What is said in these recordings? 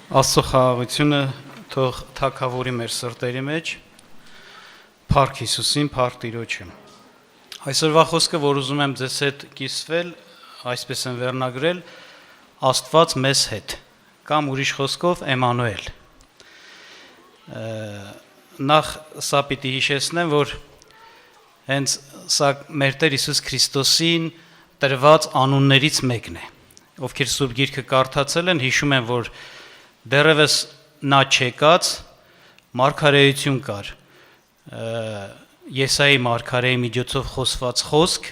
Աստծո խաղաղությունը թող թագավորի մեր սրտերի մեջ, փառք Հիսուսին, փառք Տիրոջը։ Այսօրվա խոսքը, որ ուզում եմ ձեզ հետ կիսվել, այսպես եմ վերնագրել, Աստված մեզ հետ, կամ ուրիշ խոսքով Էմանուել։ Նախ սա պիտի հիշեցնեմ, որ հենց սա մեր Տեր Հիսուս Քրիստոսին տրված անուններից մեկն է։ Ովքեր Սուրբ Գիրքը կարդացել են, հիշում են, որ դեռևս նա չեկած մարգարեություն կար, Եսայի մարգարեի միջոցով խոսված խոսք,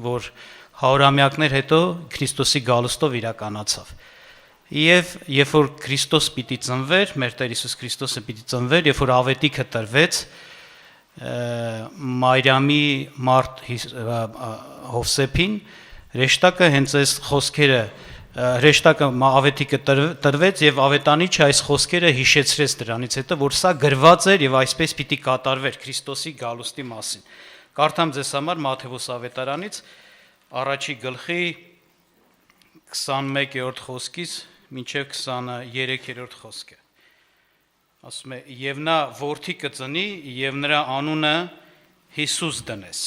որ հարյուրամյակներ հետո Քրիստոսի գալուստով իրականացավ։ Եվ երբ որ Քրիստոս պիտի ծնվեր, մեր Տեր Հիսուս Քրիստոսը պիտի ծնվեր, երբ որ ավետիքը տրվեց Մարիամի մարդ Հովսեփին, հրեշտակը հենց այս խոսքերը հրեշտակը ավետիքը տրվեց եւ ավետանիչը այս խոսքերը հիշեցրեց դրանից հետո, որ սա գրված էր եւ այսպես պիտի կատարվեր Քրիստոսի գալուստի մասին։ Կարդամ ձեզ համար Մատթեոս ավետարանից առաջի գլխի 21-րդ խոսքից մինչև 23-րդ խոսքը։ Ասում է. «Եվ նա որդի կծնի եւ նրա անունը Հիսուս դնես,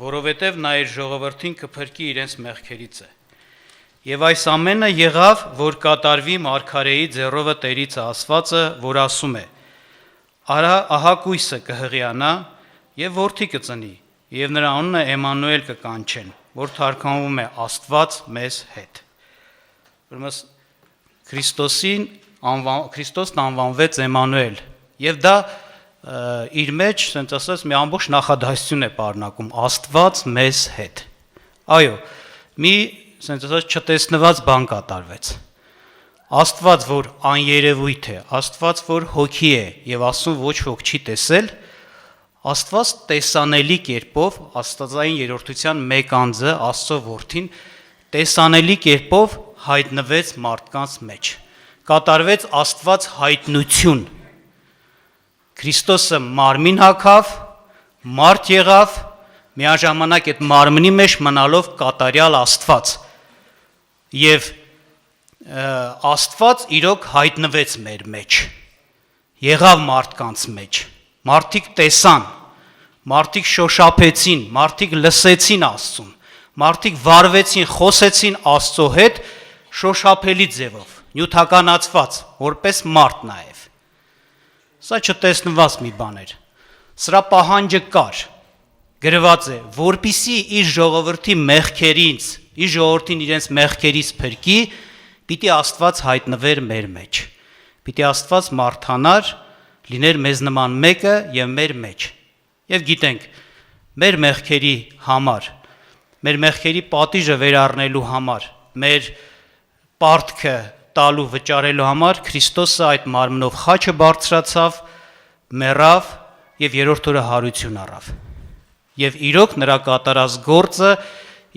որովհետեւ նա իր ժողովրդին կփրկի իրենց մեղքերից է։ Եվ այս ամենը եղավ, որ կատարվի մարգարեի ձեռովը Տերից ասվածը, որ ասում է. ահա կույսը կհղիանա եւ որդի կծնի, եւ նրա անունը Էմանուել կկանչեն, որ թարգմանվում է Աստված մեզ հետ»։ Ուրեմն Քրիստոսն անվանվեց Էմանուել, եւ դա իր մեջ, ասենք ասած, մի ամբողջ նախադասություն է պարունակում, Աստված մեզ հետ։ Այո, մի ասենք ասած չտեսնված բան կատարվեց։ Աստված, որ աներևույթ է, Աստված, որ հոգի է եւ Աստծուն ոչ ոք չի տեսել, Աստված տեսանելի կերպով, Աստվածային երրորդության մեկ անձը, Աստծո որդին, տեսանելի կերպով հայտնվեց մարդկանց մեջ։ Կատարվեց Աստված հայտնություն։ Քրիստոսը մարմին հագավ, մարդ եղավ, միաժամանակ այդ մարմնի մեջ մնալով կատարյալ Աստված։ Եվ Աստված իրոք հայտնվեց մեր մեջ, եղավ մարդկանց մեջ, մարդիկ տեսան, մարդիկ շոշափեցին, մարդիկ լսեցին Աստծուն, մարդիկ վարվեցին, խոսեցին Աստծո հետ շոշափելի ձևով, նյութականացված, որպես մարդ նաև։ Սա չտեսնված մի բան էր, սրա պահանջը կար, գրված է, որպիսի իր ժողովրդի մեղքերից, իր ժողովրդին իրենց մեղքերից փրկի, պիտի Աստված հայտնվեր մեր մեջ, պիտի Աստված մարդանար, լիներ մեզ նման մեկը եւ մեր մեջ։ Եվ գիտենք, մեր մեղքերի համար, մեր մեղքերի պատիժը վերառնելու համար, մեր պարտքը տալու վճարելու համար Քրիստոսը այդ մարմնով խաչը բարձրացավ, մեռավ եւ երրորդ օրը հարություն առավ։ Եվ իրոք նրա կատարած գործը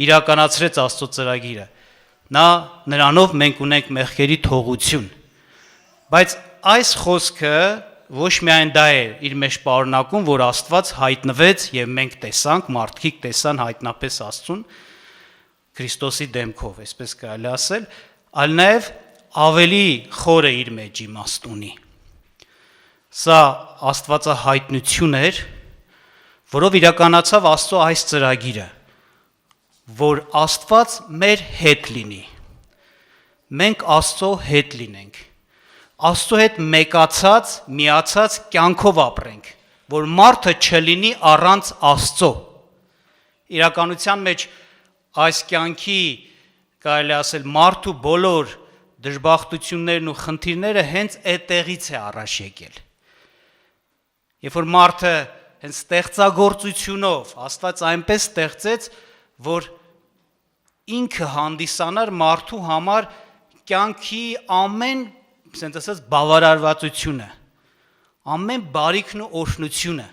իրականացրեց Աստծո ծրագիրը։ Նրանով մենք ունենք մեղքերի թողություն։ Բայց այս խոսքը ոչ միայն դա է իր մեջ պարունակում, որ Աստված հայտնվեց եւ մենք տեսանք, մարդիկ տեսան հայտնապես Աստծուն Քրիստոսի դեմքով, այսպես կարելի ասել, այլ նաեւ ավելի խորը իր մեջ իմաստ ունի։ Սա Աստվածահայտնություն էր, որով իրականացավ Աստծո այս ծրագիրը, որ Աստված մեր հետ լինի, մենք Աստծո հետ լինենք, Աստծո հետ մեկացած, միացած կյանքով ապրենք, որ մարդը չլինի առանց Աստծո։ Իրականության մեջ այս կյանքի, կարելի ասել, մարդու բոլոր դժբախտություններն ու խնդիրները հենց այդտեղից է առաջ եկել։ Երբ որ մարդը հենց ստեղծագործությունով Աստված այնպես ստեղծեց, որ ինքը հանդիսանար մարդու համար կյանքի ամեն, ասենք ասած, բավարարվածությունը, ամեն բարիքն ու օրհնությունը։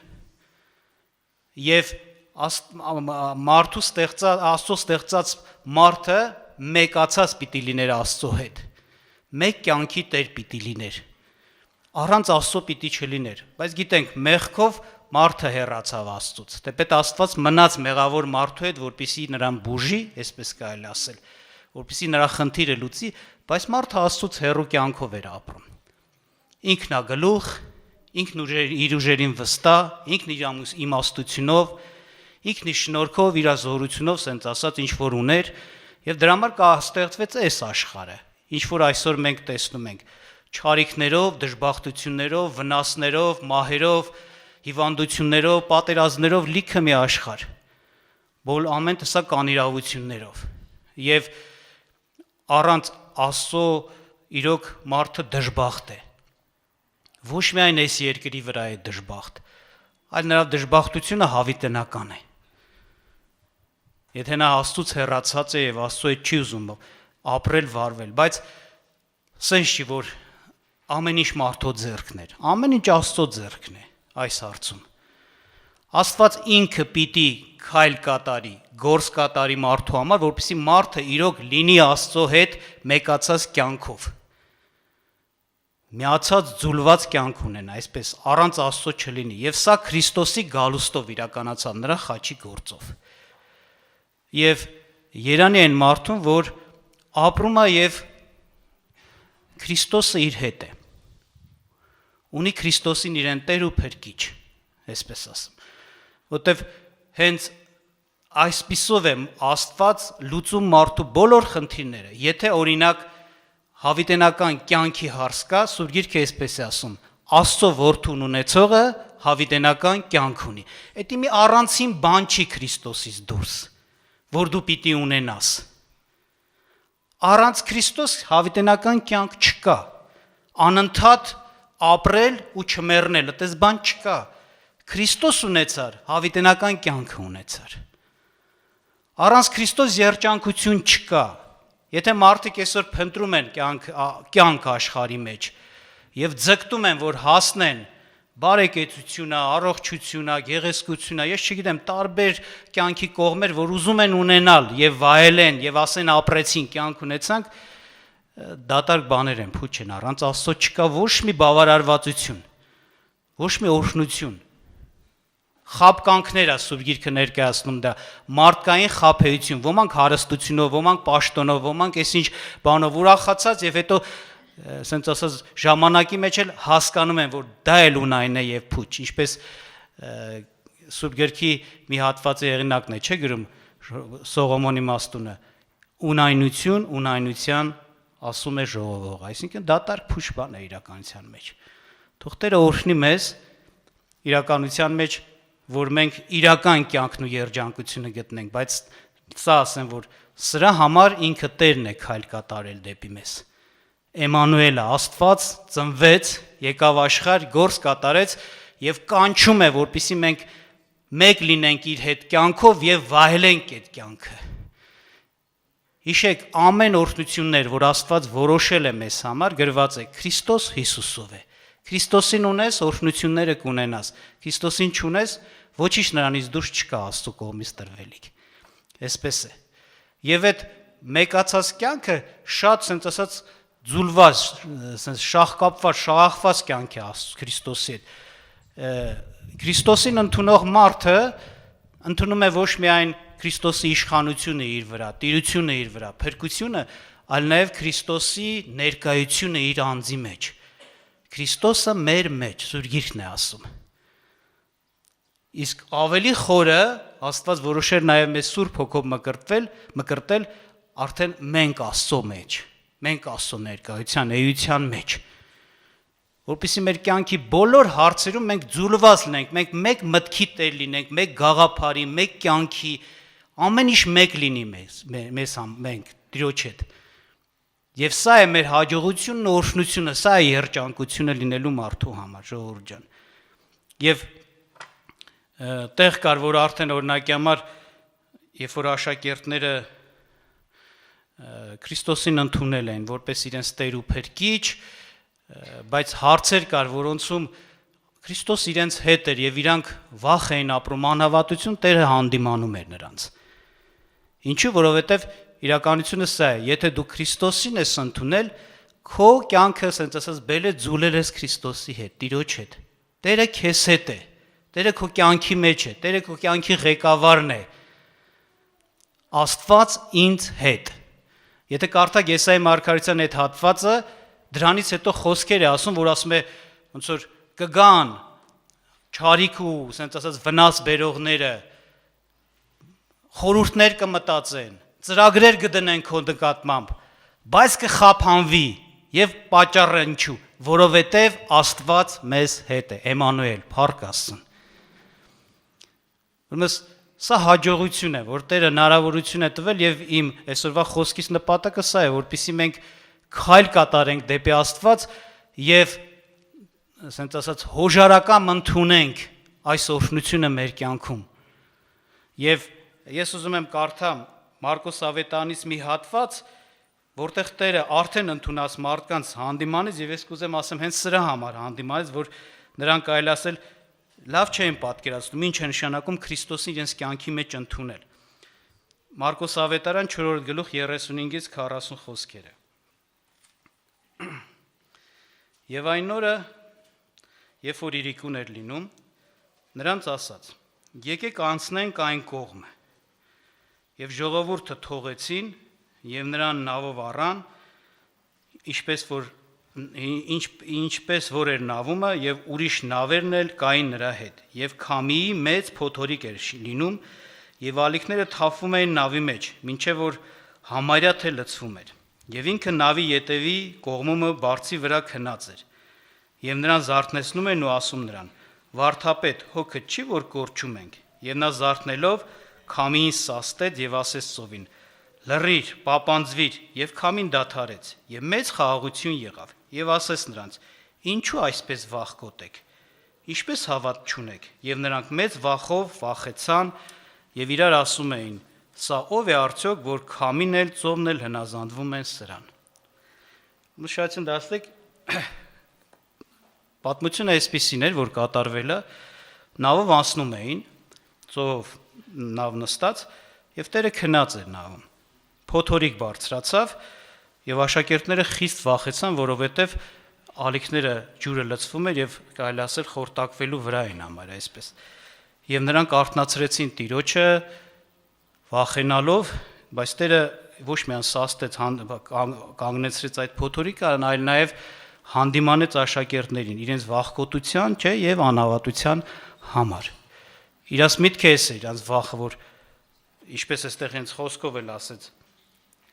Եվ Աստծո ստեղծած մարդը մեկացած պիտի լիներ Աստծո հետ։ Մեկ կյանքի տեր պիտի լիներ։ Առանց Աստծո պիտի չլիներ։ Բայց գիտենք, մեղքով մարդը հեռացավ Աստծուց, թեպետ Աստված մնաց մեղավոր մարդու հետ, որպեսզի նրան բուժի, այսպես կարելի ասել, որպեսզի նրա խնդիրը լուծի, բայց մարդը Աստծուց հեռու կյանքով էր ապրում։ ինքն է գլուխ, ինքն իր ուժերին վստահ, ինքն իր իմաստությունով, ինքն իր շնորհքով, իր զորությունով, ասենց ասած, ինչ որ ուներ, եւ դրա համար կստեղծվեց այս աշխարհը, ինչ որ այսօր մենք տեսնում ենք, չարիքներով, դժբախտություններով, վնասներով, մահերով, հիվանդություններով, պատերազմներով լիքը մի աշխարհ, բոլ ամեն տեսակ անիրավություններով, եւ առանց Աստծո իրոք մարդը դժբախտ է, ոչ միայն այս երկրի վրա է դժբախտ, այլ նրա դժբախտությունը հավիտենական է, եթե նա Աստծուց հեռացած է եւ Աստծո հետ չի ուզում ապրել, վարվել, բայց սենց չի, որ ամեն ինչ մարդո ձեռքն էր, ամեն ինչ Աստծո ձեռքն է այս հարցում, Աստված ինքը պիտի քայլ կատարի, գործ կատարի մարդու համար, որպեսզի մարդը իրոք լինի Աստծո հետ մեկացած կյանքով, միացած ձուլված կյանք ունենա, այսպես առանց Աստծո չլինի, եւ սա Քրիստոսի գալուստով իրականացավ նրա խաչի գործով, եւ երանի այն մարդուն, որ ապրում է եւ Քրիստոսը իր հետ է, ունի Քրիստոսին իրեն Տեր ու Փրկիչ, այսպես ասեմ, որտեվ հենց այսպիսով է Աստված լուծում մարդու բոլոր խնդիրները, եթե օրինակ հավիտենական կյանքի հարց կա, Սուրբ Գիրքը այսպես է ասում, Աստծո որդուն ունեցողը հավիտենական կյանք ունի, դա մի առանցին բան չի Քրիստոսից դուրս, որ դու պիտի ունենաս, առանց Քրիստոս հավիտենական կյանք չկա, անընդհատ ապրել ու չմեռնել, այդպես բան չկա, Քրիստոս ունեցար, հավիտենական կյանքը ունեցար, առանց Քրիստոս երջանկություն չկա, եթե մարդիկ այսօր փնտրում են կյանք աշխարհի մեջ եւ ձգտում են, որ հասնեն բարեկեցությունը, առողջությունը, գեղեցկությունը, ես չգիտեմ, տարբեր կյանքի կողմեր, որ ուզում են ունենալ եւ վայելեն եւ ասեն ապրեցին, կյանք ունեցանք, դատարկ բաներ են, փուչ են, առանց Աստծո չկա ոչ մի բավարարվածություն, ոչ մի օրհնություն, խաբկանքներ է Սուրբ Գիրքը ներկայացնում դա, մարդկային խաբեություն, ոմանք հարստությունով, ոմանք պաշտոնով, ոմանք այսինչ բանով ուրախացած եւ հետո ասենց ասած ժամանակի մեջ էլ հասկանում են, որ դա էլ ունայն է եւ փուչ, ինչպես Սուրբ Գրքի մի հատվածի հեղինակն է, չէ՞ գրում Սողոմոնի Մաստունը, ունայնություն, ունայնության ասում է ժողովող, այսինքն դատարկ փուչ բան է իրականության մեջ, թող Տերը օրհնի մեզ իրականության մեջ, որ մենք իրական կյանքն ու երջանկությունը գտնենք, բայց սա ասեմ, որ սրա համար ինքը Տերն է քայլ կատարել դեպի մեզ, Էմանուելը, Աստված ծնվեց, եկավ աշխարհ, գործ կատարեց եւ կանչում է, որպեսզի մենք մեկ լինենք իր հետ կյանքով եւ վայելենք այդ կյանքը։ Հիշեք, ամեն օրհնություններ, որ Աստված որոշել է մեզ համար, գրված է Քրիստոս Հիսուսով է։ Քրիստոսին ունես, օրհնությունները կունենաս։ Քրիստոսին չունես, ոչինչ նրանից դուրս չկա Աստծո կողմից տրվելիք։ Այսպես է։ Եվ այդ մեկացած կյանքը շատ sense ասած ձուլված, sense շահկապված, շաղախված կյանք է Քրիստոսի հետ։ Քրիստոսին ընդունող մարդը ընդունում է ոչ միայն Քրիստոսի իշխանությունը իր վրա, տիրությունը իր վրա, փրկությունը, այլ նաև Քրիստոսի ներկայությունը իր անձի մեջ։ Քրիստոսը մեր մեջ, Սուրբ Գիրքն է ասում։ Իսկ ավելի խորը Աստված որոշեր նաև մեզ Սուրբ Հոգով մկրտել արդեն մենք Աստծո մեջ, մենք Աստծո ներկայության, էության մեջ, որպեսզի մեր կյանքի բոլոր հարցերում մենք ձուլված լինենք, մենք մեկ մտքի տեր լինենք, մեկ գաղափարի, մեկ կյանքի, ամեն ինչ մեկ լինի մենք Տիրոջ հետ։ Եվ սա է մեր հաջողությունն ու օրհնությունը, սա է երջանկությունը լինելու մարդու համար, ժողովուրդ ջան։ Եվ տեղ կար, որ արդեն օրինակի համար, երբ որ աշակերտները Քրիստոսին ընդունել են, որպես իրենց Տեր ու Փրկիչ, բայց հարցեր կար, որոնցում Քրիստոս իրենց հետ էր եւ իրանք վախ էին ապրում, անհավատություն Տերը հանդիմանում էր նրանց։ Ինչու՞, որովհետեւ իրականությունը սա է, եթե դու Քրիստոսին ես ընդունել, քո կյանքը, ասենց ասած, բելը ձուլել ես Քրիստոսի հետ, Տիրոջ հետ։ Տերը քեզ հետ է, Տերը քո կյանքի մեջ է, Տերը քո կյանքի ղեկավարն է։ Աստված ինձ հետ։ Եթե կարդաք Եսայի մարգարեության այդ հատվածը, դրանից հետո խոսքեր է ասում, որ ասում է ոնց որ կգան չարիք ու ասենց ասած վնաս բերողները, խորհուրդներ կմտածեն, ծրագրեր կդնեն քո նկատմամբ, բայց կխափանվի եւ պատճառը ինչու, որովհետեւ Աստված մեզ հետ է, Էմանուել, փառք Աստծուն։ Ուրեմն սա հաջողություն է, որ Տերը հնարավորություն է տվել եւ իմ այսօրվա խոսքից նպատակը սա է, որպեսզի մենք քայլ կատարենք դեպի Աստված եւ ասենց ասած հոժարակամ ընդունենք այս օրհնությունը մեր կյանքում։ Եվ ես ուզում եմ կարդամ Մարկոս Ավետարանից մի հատված, որտեղ Տերը արդեն ընդունած մարդկանց հանդիմանից եւ ես կուզեմ ասեմ հենց սրա համար հանդիմանից, որ նրանք կարելի ասել լավ չեն պատկերացնում, ինչ է նշանակում Քրիստոսին իրենց կյանքի մեջ ընդունել։ Մարկոս Ավետարան 4-րդ գլուխ 35-ից 40 խոսքերը։ Եվ այն օրը, երբ որ իրիկուն էր լինում, նրանց ասաց. եկեք անցնենք այն կողմը։ Եվ ժողովուրդը թողեցին եւ նրան նավով առան, ինչպես որ էր նավումը եւ ուրիշ նավերն էլ կային նրա հետ եւ քամիի մեծ փոթորիկ էր լինում եւ ալիքները թափվում էին նավի մեջ մինչեւ որ համարյա թե լցվում էր եւ ինքը նավի ետևի կողմումը բարձի վրա քնած էր եւ նրան զարթնեցնում են ու ասում նրան վարդապետ հոգը չի որ կորչում ենք եւ նա զարթնելով քամիին սաստեց եւ ասեց ծովին լռիր, պապանձվիր եւ քամին դադարեց եւ մեծ խաղաղություն եղավ եւ ասեց նրանց ինչու այսպես վախկոտ եք ինչպես հավատ չունեք եւ նրանք մեծ վախով վախեցան եւ իրար ասում էին սա ով է արդյոք որ քամին էլ ծովն էլ հնազանդվում են սրան մշացին դասեք պատմությունը այսպեսին էր որ կատարվել է նավով անցնում էին ծով նավ նստած եւ Տերը քնած էր նավում փոթորիկ բարձրացավ եւ աշակերտները խիստ վախեցան, որովհետեւ ալիքները ջուրը լցվում էր եւ կարելի ասել խորտակվելու վրա էին համար այսպես։ Եվ նրանք արթնացրեցին Տիրոջը վախենալով, բայց Տերը ոչ միայն սաստեց կանգնեցրեց այդ փոթորիկը, այլ նաեւ հանդիմանեց աշակերտներին իրենց վախկոտության, չէ, եւ անհավատության համար։ Իրաց միտքը էս էր, իրաց վախը, որ ինչպես էստեղ հենց խոսքով էլ ասեց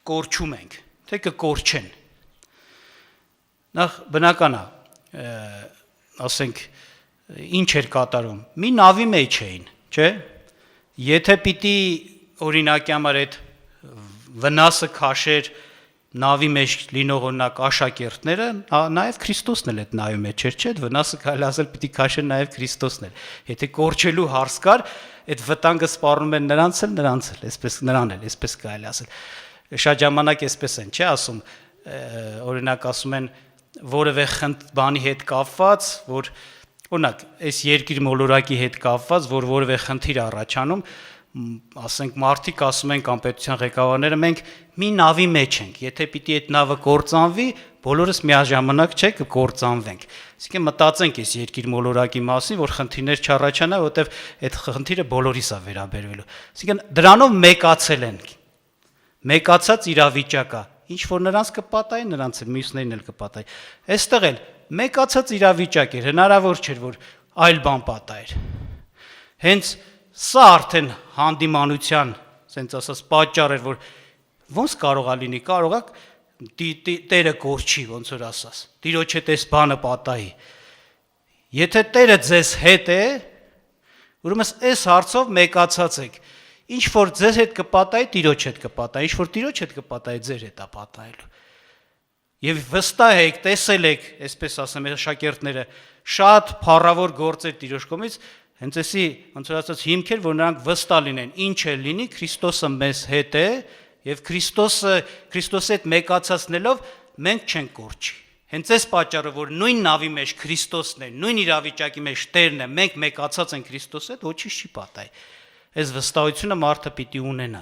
կորչում ենք, թե կկորչեն։ Նախ բնական է, ասենք, ինչ էր կատարում։ Մի նավի մեջ էին, չէ՞։ Եթե պիտի օրինակի համար այդ վնասը քաշեր նավի մեջ լինող օրինակ աշակերտները, նաև Քրիստոսն էլ այդ նավի մեջ էր, չէ՞, վնասը կարելի ասել պիտի քաշեր նաև Քրիստոսն էլ։ Եթե կորչելու հարց կար, այդ վտանգը սպառնում են նրանց էլ, այսպես նրան էլ, այսպես կարելի ասել։ Շատ ժամանակ այսպես են, չէ՞ ասում, օրինակ ասում են որևէ բանի հետ կապված, որ օրինակ այս երկիր մոլորակի հետ կապված, որ որևէ խնդիր առաջանում, ասենք մարդիկ ասում են կամ պետության ղեկավարները մենք մի նավի մեջ ենք, եթե պիտի այդ նավը կործանվի, բոլորս միաժամանակ չէ կկործանվենք։ Այսինքն մտածենք այս երկիր մոլորակի մասին, որ խնդիրներ չառաջանա, որովհետև այդ խնդիրը բոլորիս է վերաբերվելու։ Այսինքն դրանով մեկացել են։ Մեկացած իրավիճակա, ինչ որ նրանց կպատայի, նրանց էլ մյուսներին էլ կպատայի։ Այստեղ էլ մեկացած իրավիճակ էր, հնարավոր չէր որ այլ բան պատահեր։ Հենց սա արդեն հանդիմանության, ասենց ասած, պատճառ էր, որ ոնց կարող է լինի, կարող է Տերը կորչի, ոնց որ ասած։ Տիրոջ հետ այս բանը պատահի։ Եթե Տերը ձեզ հետ է, ուրեմն այս հարցով մեկացած եք։ Ինչ որ ձեզ հետ կպատահի, Տիրոջ հետ կպատահի, ինչ որ Տիրոջ հետ կպատահի, ձեր հետ է պատահելու։ Եվ վստահ եք, տեսել եք, այսպես ասեմ, աշակերտները, շատ փառավոր գործեր Տիրոջ կողմից, հենց էսի ոնց որ ասած հիմքեր, որ նրանք վստահ լինեն, ինչ է լինի, Քրիստոսը մեզ հետ է, եւ Քրիստոսի հետ մեկացածնելով մենք չենք կորչի։ Հենց այս պատճառը, որ նույն նավի մեջ Քրիստոսն է, նույն իրավիճակի մեջ Տերն է, մենք մեկացած ենք Քրիստոսի հետ, ոչինչ չի պատահի։ Այս վստահությունը մարդը պիտի ունենա։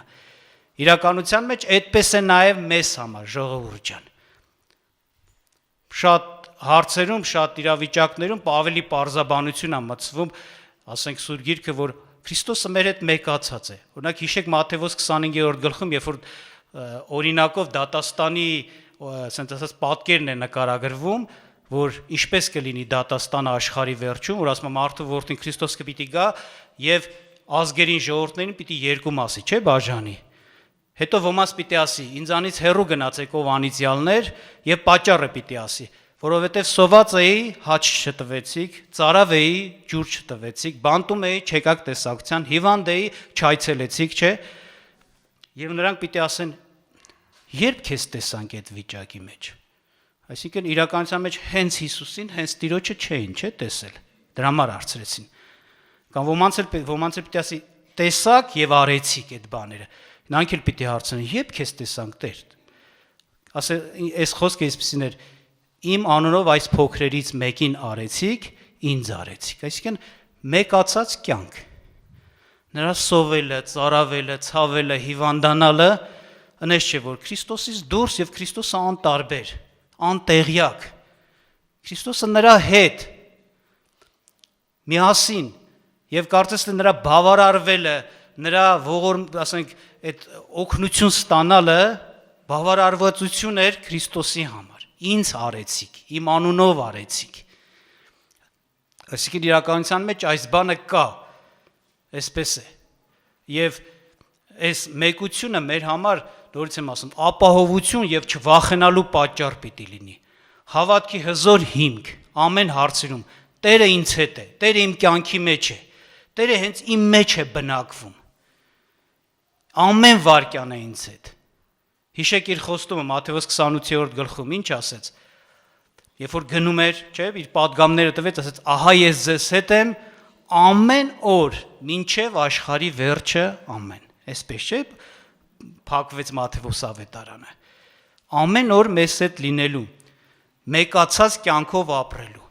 Իրականության մեջ այդպես է նաև մեզ համար, ժողովուրդ ջան։ Շատ հարցերում, շատ իրավիճակներում ավելի պարզաբանություն է մտցվում, ասենք Սուրբ Գիրքը, որ Քրիստոսը մեր հետ մեկացած է։ Օրինակ հիշեք Մատթեոս 25-րդ գլխում, երբ որ օրինակով դատաստանի ասենց ասած պատկերն է նկարագրվում, որ ինչպես կլինի դատաստանը աշխարհի վերջում, որ ասում մարդու որդին Քրիստոս կպիտի գա եւ ազգերին ժողովուրդներին պիտի երկու մասի, չէ՞ բաժանի։ Հետո ոմանց պիտի ասի, ինձանից հեռու գնացեք ով անիծյալներ եւ պատճառը պիտի ասի, որովհետեւ սոված էի, հաճ չտվեցիք, ծարավ էի, ջուր չտվեցիք, բանտում էի, չեկաք տեսակցության, հիվանդ էի, չայցելեցիք, չէ՞։ Եվ նրանք պիտի ասեն, երբ քեզ տեսանք այդ վիճակի մեջ։ Այսինքն իրականության մեջ հենց Հիսուսին, հենց Տիրոջը չէին, չէ՞ տեսել։ Դրա համար հարցրեցին։ Կամ ոմանց էլ պիտի ասի, տեսակ եւ արեցիք այդ բաները։ Նրանք էլ պիտի հարցնեն, երբ քեզ տեսանք Տեր։ Ասե, այս խոսքը այսպեսին էր, իմ անունով այս փոքրերից մեկին արեցիք, ինձ արեցիք։ Այսինքն մեկացած կյանք։ Նրա սովելը, ծարավելը, ցավելը, հիվանդանալը, այնպես չէ, որ Քրիստոսից դուրս եւ Քրիստոսը անտարբեր, անտեղյակ։ Քրիստոսը նրա հետ միասին եւ կարծես թե նրա բավարարվելը, նրա ասենք այդ օգնություն ստանալը բավարարվածություն էր Քրիստոսի համար։ Ինձ արեցիք, իմ անունով արեցիք։ Այսինքն իրականության մեջ այս բանը կա, այսպես է։ Եվ այս մեկությունը մեր համար, նորից եմ ասում, ապահովություն եւ չվախենալու պատճառ պիտի լինի։ Հավատքի հզոր հիմք ամեն հարցերում Տերը ինձ հետ է, Տերը իմ կյանքի մեջ է, Տերը հենց իմ մեջ է բնակվում։ Ամեն վարքյան է ինձ հետ։ Հիշեք իր խոստումը Մատթեոս 28-րդ գլխում ինչ ասեց։ Երբ որ գնում էր, չէ՞, իր պատգամները տվեց, ասեց. «Ահա ես ձեզ հետ եմ ամեն օր, մինչև աշխարհի վերջը ամեն»։ Այսպես չէ՞, փակվեց Մատթեոս ավետարանը։ Ամեն օր մեզ հետ լինելու, մեկացած կյանքով ապրելու։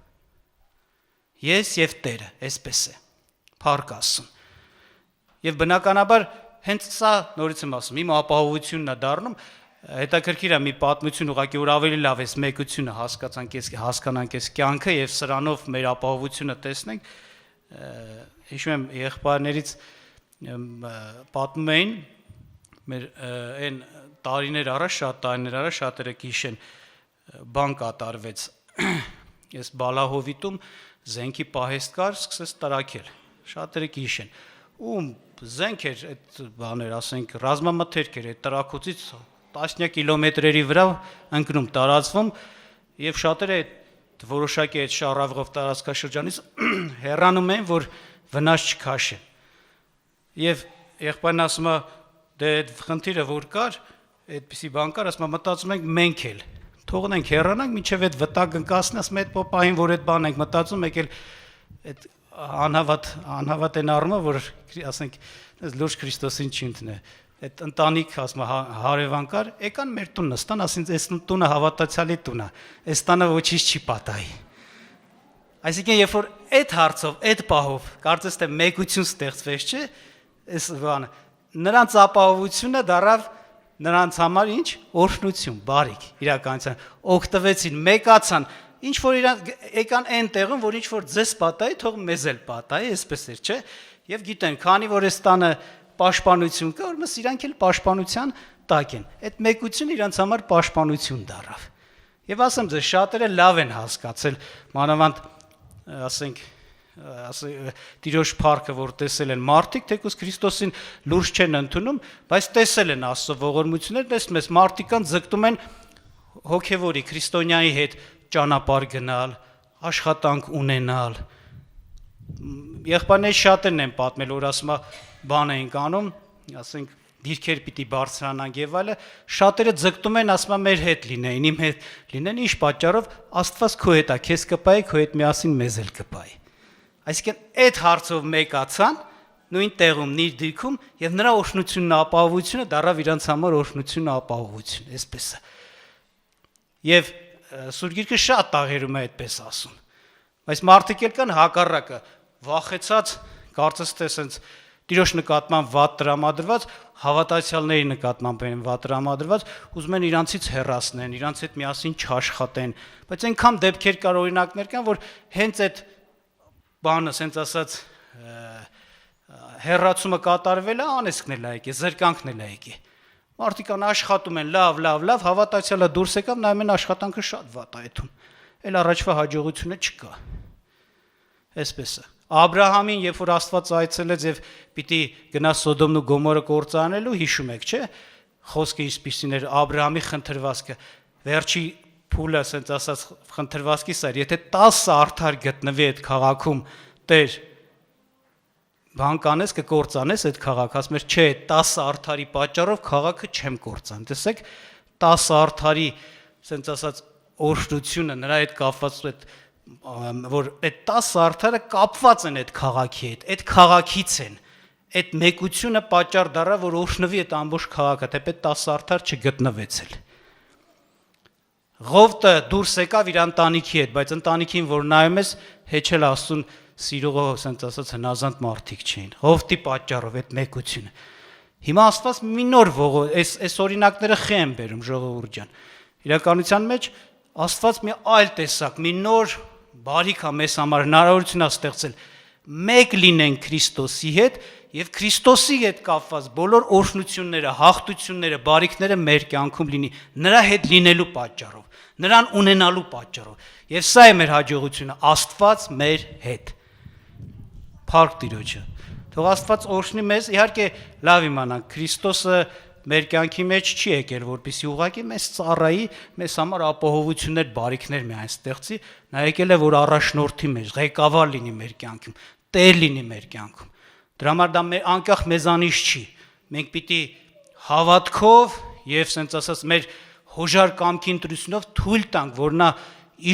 Ես եւ Տերը, այսպես է։ Փառք Աստծուն։ Եւ բնականաբար հենց սա նորից եմ ասում, իմ ապահովությունն է դառնում, հետաքրքիր է մի պատմություն, ուղղակի որ ավելի լավ է մեկությունը հասկանանք այս կյանքը եւ սրանով մեր ապահովությունը տեսնենք։ Հիշում եմ եղբայրներից պատմում էին մեր այն տարիներ առաջ, շատ տարիներ առաջ, շատերը կհիշեն, բան կատարվեց։ Ես Բալահովիտում զենքի պահեստ կար, սկսեց տրաքել։ Շատերը կհիշեն։ Ու զենք էր այդ բաներ, ասենք, ռազմամթերք էր, այդ տրաքոցից տասնյակ կիլոմետրերի վրա ընկնում, տարածվում եւ շատերը այդ որոշակի այդ շարավղով տարածքաշրջանից հեռանում են, որ վնաս չքաշեն։ Եվ եղբայրն ասում է, դե այդ խնդիրը որ կար, այդպիսի բան կար, ասում է մտածում ենք մենք էլ թողնենք հեռանանք, մինչև այդ վտակ ընկասնի, ասում է այդ պոպային, որ այդ բան ենք մտածում, եկել այդ անհավատ են առումը, որ ասենք լուրջ Քրիստոսին չի ընդունե։ Այդ ընտանիք, ասում է, հարևան կար, եկան մեր տուն նստան, ասին այս տունը հավատացյալի տուն է, այս տանը ոչինչ չի պատահի։ Այսինքն երբ որ այդ հարցով, այդ պահով, կարծես թե մեկություն ստեղծվեց, չէ՞, այս բանը, նրանց ապահովությունը դարավ նրանց համար ինչ օրհնություն, բարիք, իրականության, օգտվեցին, մեկացան, ինչ որ իրանք եկան այն տեղում, որ ինչ որ ձեզ պատահի, թող մեզ էլ պատահի, այսպես էր, չէ՞։ Եվ գիտեն, քանի որ այս տանը պաշտպանություն կա, ուրեմն իրանք էլ պաշտպանության տակ են։ Այդ մեկությունը իրանց համար պաշտպանություն դառավ։ Եվ ասեմ ձեզ, շատերը լավ են հասկացել, մանավանդ ասենք Տիրոջ փառքը, որ տեսել են մարդիկ, թեկուզ Քրիստոսին լուրջ չեն ընդունում, բայց տեսել են Աստծո ողորմությունները, տեսնում ես մարդիկ կան ձգտում են հոգևորի քրիստոնյայի հետ ճանապարհ գնալ, աշխատանք ունենալ։ Եղբայրներ շատերն են պատմել, որ ասում է բան էինք անում, ասենք դիրքեր պիտի բարձրանանք եւ այլը, շատերը ձգտում են, ասում են մեր հետ լինեին, իմ հետ լինեն, ինչ պատճառով Աստված քո հետ է, քեզ կպայի, քո հետ միասին մեզ էլ կպայի։ Այսինքն այդ հարցով մեկացան նույն տեղում, նույն դիրքում եւ նրա օրհնությունն ապահովությունը դառավ իրանց համար օրհնությունն ապահովություն, այսպես է։ Եվ Սուրբ Գիրքը շատ տաղերում է այդպես ասում։ Բայց մարդիկ էլ կան հակառակը, վախեցած, կարծես թե sense Տիրոջ նկատմամբ վատ տրամադրված, հավատացյալների նկատմամբ են վատ տրամադրված, ուզում են իրանցից հեռացնեն, իրանց հետ միասին չաշխատեն, բայց այնքան դեպքեր կար, օրինակներ կան, որ հենց այդ բանը, sense ասած, հեռացումը կատարվել է, անեսքն էլ է եկել, զրկանքն էլ է եկել։ Մարդիկ ան աշխատում են, լավ, հավատացյալը դուրս եկավ, նայում են աշխատանքը շատ վատ է այդում։ Էլ առաջվա հաջողությունը չկա։ Այսպես է։ Աբրահամին, երբ որ Աստված այցելեց եւ պիտի գնա Սոդոմն ու Գոմորը կործանելու, հիշում եք, չէ՞։ Խոսքը իսպիսին էր Աբրահամի խնդրվածքը։ Վերջի փուլը, ասենց ասած, խնդրվածքիս էր, եթե 10 արդար գտնվի այդ քաղաքում, Տեր բան կանես կկործանես այդ քաղաքը, ասում էր, չէ, 10 արդարի պատճառով քաղաքը չեմ կործան։ Տեսեք, 10 արդարի, ասենց ասած, օրհնությունը նրա հետ կապված այդ որ այդ 10 արդարը կապված են այդ քաղաքի հետ, այդ քաղաքից են, այդ մեկությունը պատճառ դառա, որ օրհնվի այդ ամբողջ քաղաքը, թեպետ 10 արդար չգտնվեց էլ։ Ղովտը դուրս եկավ իր ընտանիքի հետ, բայց ընտանիքին որ նայում ես, հեչել Աստծուն սիրողը, ասենց ասած, հնազանդ մարդիկ չէին։ Ղովտի պատճառով այդ մեկությունը։ Հիմա Աստված մի նոր այս օրինակները խի են բերում, ժողովուրդ ջան։ Իրականության մեջ Աստված մի այլ տեսակ, մի նոր բարիք է մեզ համար հնարավորություն է ստեղծել մեկ լինեն Քրիստոսի հետ եւ Քրիստոսի հետ կապված բոլոր օրհնությունները, հաղթությունները, բարիքները մեր կյանքում լինի նրա հետ լինելու պատճառով, նրան ունենալու պատճառով։ Եվ սա է մեր հաջողությունը, Աստված մեր հետ։ Փառք Տիրոջը։ Թող Աստված օրհնի մեզ, իհարկե լավ իմանանք, Քրիստոսը մեր կյանքի մեջ չի եկել, որպեսզի ուղղակի մեզ ծառայի, մեզ համար ապահովություններ, բարիքներ միայն ստեղծի, նա եկել է, որ առաջնորդի մեզ, ղեկավար լինի մեր կյանքում, տեր լինի մեր կյանքում։ Դրա համար դա անկախ մեզանից չի։ Մենք պիտի հավատքով եւ ասենց ասած մեր հոժար կամքի ընտրությունով թույլ տանք, որ նա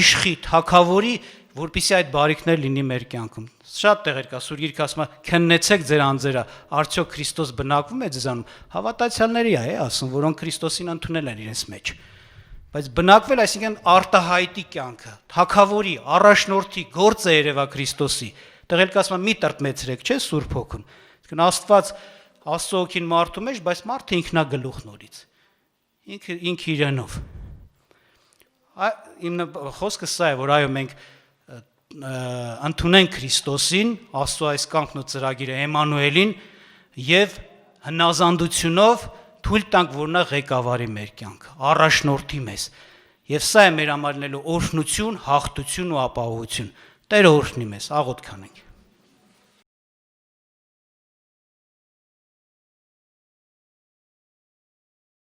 իշխի, թագավորի, որպեսզի այդ բարիքներ լինի մեր կյանքում։ Շատ տեղեր կա, Սուրբ Գիրքը ասում է, քննեցեք ձեր անձերը, արդյոք Քրիստոս բնակվում է ձեզանում։ Հավատացյալների է ասում, որոնք Քրիստոսին ընդունել են իրենց մեջ։ Բայց բնակվել, այսինքն արտահայտի կյանքը, թագավորի, առաջնորդի գործը երևա Քրիստոսի։ Տեղեր կա ասում է, մի տրտմեցրեք, չէ՞ Սուրբ Հոգուն։ Այսինքն Աստված Աստծո հոգին մարդու մեջ, բայց մարդը ինքնագլուխ նորից։ Ինքը իրենով։ Իմ խոսքը սա է, որ այո մենք ընդունենք Քրիստոսին, Աստծո այս կամքն ու ծրագիրը Էմանուելին եւ հնազանդությունով թույլ տանք, որ նա ղեկավարի մեր կյանքը, առաջնորդի մեզ։ Եվ սա է մեր համար լինելու օրհնություն, հաղթություն ու ապահովություն։ Տերը օրհնի մեզ, աղոթք անենք։